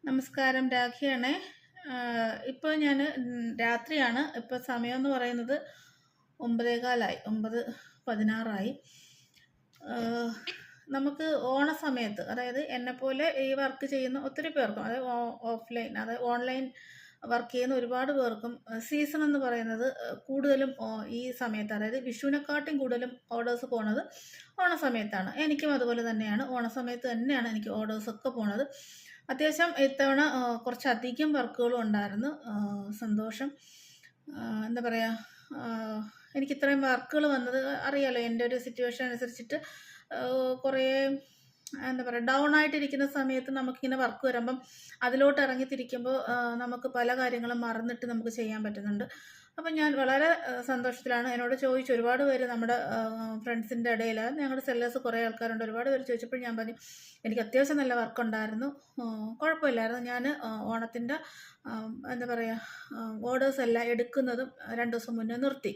നമസ്കാരം, രാഖിയാണേ. ഇപ്പോൾ ഞാൻ രാത്രിയാണ്. ഇപ്പോൾ സമയം എന്ന് പറയുന്നത് 9:15 9:16. നമുക്ക് ഓണസമയത്ത്, അതായത് എന്നെപ്പോലെ ഈ വർക്ക് ചെയ്യുന്ന ഒത്തിരി പേർക്കും, അതായത് ഓഫ്ലൈൻ, അതായത് ഓൺലൈൻ വർക്ക് ചെയ്യുന്ന ഒരുപാട് പേർക്കും സീസൺ എന്ന് പറയുന്നത് കൂടുതലും ഈ സമയത്ത്, അതായത് വിഷുവിനെക്കാട്ടും കൂടുതലും ഓർഡേഴ്സ് പോണത് ഓണസമയത്താണ്. എനിക്കും അതുപോലെ തന്നെയാണ്. ഓണസമയത്ത് തന്നെയാണ് എനിക്ക് ഓർഡേഴ്സൊക്കെ പോണത്. അത്യാവശ്യം ഇത്തവണ കുറച്ചധികം വർക്കുകളും ഉണ്ടായിരുന്നു. സന്തോഷം. എന്താ പറയുക, എനിക്ക് ഇത്രയും വർക്കുകൾ വന്നത് അറിയാലോ. എൻ്റെ ഒരു സിറ്റുവേഷൻ അനുസരിച്ചിട്ട് കുറേ എന്താ പറയുക, ഡൗൺ ആയിട്ടിരിക്കുന്ന സമയത്ത് നമുക്കിങ്ങനെ വർക്ക് വരുമ്പം അതിലോട്ട് ഇറങ്ങിത്തിരിക്കുമ്പോൾ നമുക്ക് പല കാര്യങ്ങളും മറന്നിട്ട് നമുക്ക് ചെയ്യാൻ പറ്റുന്നുണ്ട്. അപ്പം ഞാൻ വളരെ സന്തോഷത്തിലാണ്. എന്നോട് ചോദിച്ചു ഒരുപാട് പേര്, നമ്മുടെ ഫ്രണ്ട്സിൻ്റെ ഇടയിൽ ഞങ്ങളുടെ സെല്ലേഴ്സ് കുറേ ആൾക്കാരുണ്ട്. ഒരുപാട് പേര് ചോദിച്ചപ്പോൾ ഞാൻ പറഞ്ഞു എനിക്ക് അത്യാവശ്യം നല്ല വർക്കുണ്ടായിരുന്നു, കുഴപ്പമില്ലായിരുന്നു. ഞാൻ ഓണത്തിൻ്റെ എന്താ പറയുക, ഓർഡേഴ്സ് എല്ലാം എടുക്കുന്നതും 2 ദിവസം മുന്നേ നിർത്തി.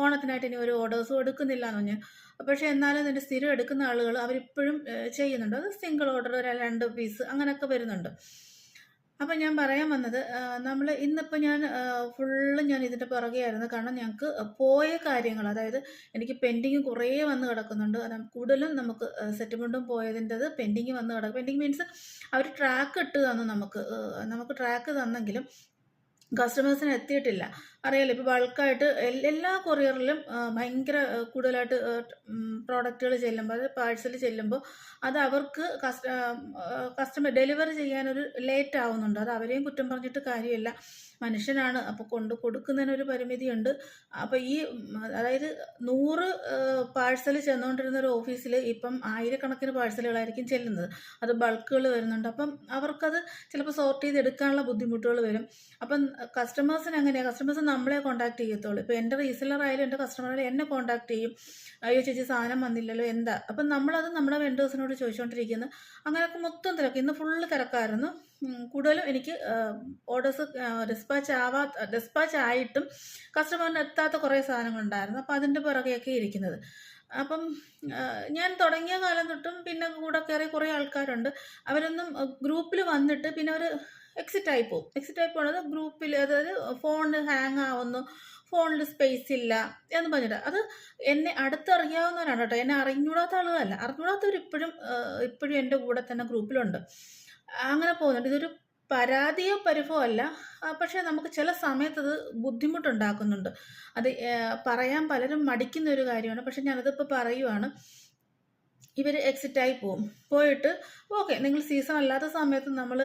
ഓണത്തിനായിട്ട് ഇനി ഒരു ഓർഡേഴ്സും എടുക്കുന്നില്ല എന്ന് പറഞ്ഞു. പക്ഷേ എന്നാലും ഇതിൻ്റെ സ്ഥിരം എടുക്കുന്ന ആളുകൾ അവരിപ്പോഴും ചെയ്യുന്നുണ്ട്. അത് സിംഗിൾ ഓർഡർ 2 പീസ് അങ്ങനെയൊക്കെ വരുന്നുണ്ട്. അപ്പം ഞാൻ പറയാൻ വന്നത്, നമ്മൾ ഇന്നിപ്പോൾ ഞാൻ ഫുള്ള് ഞാൻ ഇതിൻ്റെ പുറകെയായിരുന്നു. കാരണം ഞങ്ങൾക്ക് പോയ കാര്യങ്ങൾ, അതായത് എനിക്ക് പെൻഡിങ് കുറേ വന്ന് കിടക്കുന്നുണ്ട്. കൂടുതലും നമുക്ക് സെറ്റിൽമെൻറ്റും പോയതിൻ്റെത് പെൻഡിങ് വന്ന് കിടക്കും. പെൻഡിങ് മീൻസ് അവർ ട്രാക്ക് ഇട്ട് തന്നു നമുക്ക് ട്രാക്ക് തന്നെങ്കിലും കസ്റ്റമേഴ്സിന് എത്തിയിട്ടില്ല. അറിയാലോ, ഇപ്പോൾ ബൾക്കായിട്ട് എല്ലാ കൊറിയറിലും ഭയങ്കര കൂടുതലായിട്ട് പ്രോഡക്റ്റുകൾ ചെല്ലുമ്പോൾ, അത് പാഴ്സൽ ചെല്ലുമ്പോൾ അത് അവർക്ക് കസ്റ്റമർ ഡെലിവറി ചെയ്യാനൊരു ലേറ്റ് ആവുന്നുണ്ട്. അത് അവരെയും കുറ്റം പറഞ്ഞിട്ട് കാര്യമില്ല, മനുഷ്യനാണ്. അപ്പോൾ കൊടുക്കുന്നതിനൊരു പരിമിതിയുണ്ട്. അപ്പോൾ ഈ അതായത് 100 പാഴ്സൽ ചെന്നുകൊണ്ടിരുന്ന ഒരു ഓഫീസിൽ ഇപ്പം 1000കണക്കിന് പാഴ്സലുകളായിരിക്കും ചെല്ലുന്നത്. അത് ബൾക്കുകൾ വരുന്നുണ്ട്. അപ്പം അവർക്കത് ചിലപ്പോൾ സോർട്ട് ചെയ്ത് എടുക്കാനുള്ള ബുദ്ധിമുട്ടുകൾ വരും. അപ്പം കസ്റ്റമേഴ്സിന് എങ്ങനെയാണ്, കസ്റ്റമേഴ്സ് നമ്മളെ കോൺടാക്ട് ചെയ്യത്തുള്ളൂ. ഇപ്പോൾ എൻ്റെ റീസെല്ലർ ആയാലും എൻ്റെ കസ്റ്റമറായാലും എന്നെ കോൺടാക്ട് ചെയ്യും. അയ്യോ ചേച്ചി സാധനം വന്നില്ലല്ലോ, എന്താ? അപ്പം നമ്മളത് നമ്മുടെ വെൻഡേഴ്സിനോട് ചോദിച്ചുകൊണ്ടിരിക്കുന്നു. അങ്ങനെയൊക്കെ മൊത്തം തിരക്ക്. ഇന്ന് ഫുള്ള് തിരക്കായിരുന്നു. കൂടുതലും എനിക്ക് ഓർഡേഴ്സ് ഡിസ്പാച്ച് ആയിട്ടും കസ്റ്റമറിന് എത്താത്ത കുറേ സാധനങ്ങളുണ്ടായിരുന്നു. അപ്പോൾ അതിൻ്റെ പുറകെയൊക്കെ ഇരിക്കുന്നത്. അപ്പം ഞാൻ തുടങ്ങിയ കാലം തൊട്ടും പിന്നെ കൂടെ കയറി കുറേ ആൾക്കാരുണ്ട്. അവരൊന്നും ഗ്രൂപ്പിൽ വന്നിട്ട് പിന്നെ അവർ എക്സിറ്റ് ആയി പോകുന്നത് ഗ്രൂപ്പിൽ, അതായത് ഫോൺ ഹാങ് ആവുന്നു, ഫോണിൽ സ്പേസ് ഇല്ല എന്ന് പറഞ്ഞിട്ട്. അത് എന്നെ അടുത്തറിയാവുന്നവരാണ് കേട്ടോ, എന്നെ അറിഞ്ഞൂടാത്ത ആളുകളല്ല. അറിഞ്ഞൂടാത്തവർ ഇപ്പോഴും എൻ്റെ കൂടെ തന്നെ ഗ്രൂപ്പിലുണ്ട്. അങ്ങനെ പോകുന്നുണ്ട്. ഇതൊരു പരാതിയോ പരിഭവോ അല്ല, പക്ഷേ നമുക്ക് ചില സമയത്ത് അത് ബുദ്ധിമുട്ടുണ്ടാക്കുന്നുണ്ട്. അത് പറയാൻ പലരും മടിക്കുന്ന ഒരു കാര്യമാണ്. പക്ഷെ ഞാനതിപ്പോൾ പറയുവാണ്. ഇവർ എക്സിറ്റായി പോയിട്ട് ഓക്കെ, നിങ്ങൾ സീസൺ അല്ലാത്ത സമയത്ത് നമ്മൾ